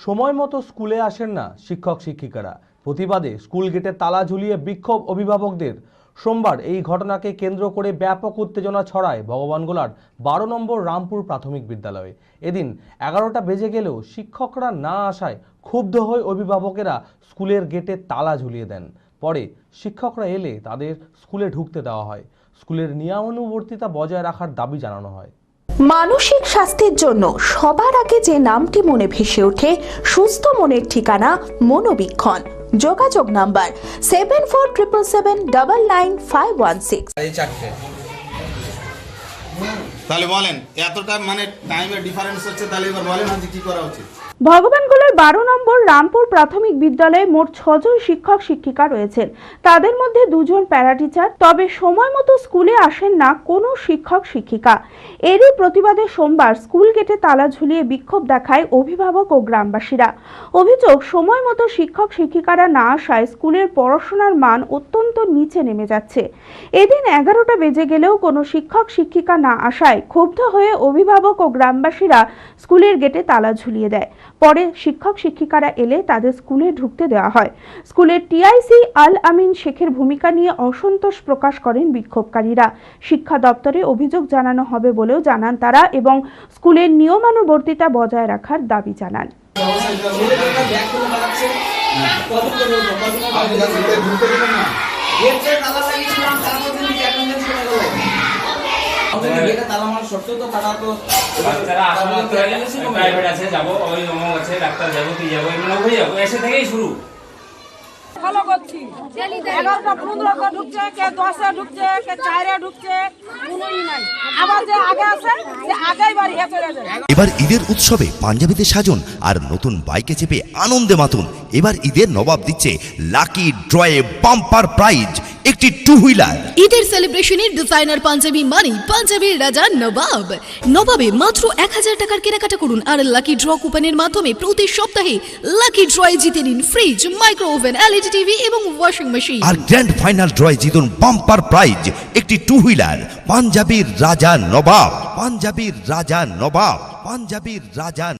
সময় মতো স্কুলে আসেন না শিক্ষক শিক্ষিকারা। প্রতিবাদে স্কুল গেটে তালা ঝুলিয়ে বিক্ষোভ অভিভাবকদের। সোমবার এই ঘটনাকে কেন্দ্র করে ব্যাপক উত্তেজনা ছড়ায় ভগবানগোলার 12 নম্বর রামপুর প্রাথমিক বিদ্যালয়ে। এদিন 11টা বেজে গেলেও শিক্ষকরা না আসায় ক্ষুব্ধ হয়ে অভিভাবকেরা স্কুলের গেটে তালা ঝুলিয়ে দেন। পরে শিক্ষকরা এলে তাদের স্কুলে ঢুকতে দেওয়া হয়। স্কুলের নিয়মানুবর্তিতা বজায় রাখার দাবি জানানো হয়। মানসিক স্বাস্থ্যের জন্য সবার আগে যে নামটি মনে ভেসে ওঠে, সুস্থ মনের ঠিকানা মনোবীক্ষণ। যোগাযোগ নাম্বার 7477799516। তাহলে বলেন, এতটা টাইমের ডিফারেন্স হচ্ছে, তাহলে এবার বলেন আজ কি করা উচিত। ভগবানগোলার 12 নম্বর রামপুর প্রাথমিক বিদ্যালয়ে মোট 6 জন শিক্ষক শিক্ষিকা রয়েছেন। তাদের মধ্যে 2 জন প্যারা টিচার। তবে সময় মতো স্কুলে আসেন না কোনো শিক্ষক শিক্ষিকা। এরই প্রতিবাদে সোমবার স্কুল গেটে তালা ঝুলিয়ে বিক্ষোভ দেখায় অভিভাবক ও গ্রামবাসীরা। অভিযোগ, সময় মতো শিক্ষক শিক্ষিকারা না আসায় স্কুলের পড়াশোনার মান অত্যন্ত নিচে নেমে যাচ্ছে। এদিন 11টা বেজে গেলেও কোনো শিক্ষক শিক্ষিকা না আসায় ক্ষুব্ধ হয়ে অভিভাবক ও গ্রামবাসীরা স্কুলের গেটে তালা ঝুলিয়ে দেয়। পরে শিক্ষক শিক্ষিকারা এলে তাদের স্কুলে ঢুকতে দেওয়া হয়। স্কুলের টিআইসি আল আমিন শেখের ভূমিকা নিয়ে অসন্তোষ প্রকাশ করেন বিক্ষোভকারীরা। শিক্ষা দপ্তরে অভিযোগ জানানো হবে বলেও জানান তারা এবং স্কুলের নিয়মানুবর্তিতা বজায় রাখার দাবি জানান। প্রাইভেট আছে, যাবো ওই অমুক আছে, ডাক্তার যাবো, কি যাবো, এগুলো হয়ে যাবো, এসে থেকেই শুরু। ফলো করছি 11টা 15টা ঢুকছে, কে 10-এ ঢুকছে, কে 4-এ ঢুকছে, কোনোই নাই। আবার যে আগে আছে সে আগেই বাড়ি চলে যায়। এবার ঈদের উৎসবে পাঞ্জাবিতে সাজুন আর নতুন বাইকে চেপে আনন্দে মাতুন। এবার ঈদের নবাব দিচ্ছে লাকি ড্রয়ে বাম্পার প্রাইজ, একটি 2 হুইলার। ঈদের সেলিব্রেশনের ডিজাইনার পাঞ্জাবি মানে পাঞ্জাবির রাজা নবাব। নবাবে মাত্র 1000 টাকার কেনাকাটা করুন আর লাকি ড্র কুপনের মাধ্যমে প্রতি সপ্তাহে লাকি ড্রয়ে জিতে নিন fridge, micro oven, LED TV এবং ওয়াশিং মেশিন। আর গ্র্যান্ড ফাইনাল ড্রয়ে জিতুন বাম্পার প্রাইজ, একটি 2 হুইলার। পাঞ্জাবির রাজা নবাব, পাঞ্জাবির রাজা নবাব, পাঞ্জাবির রাজা।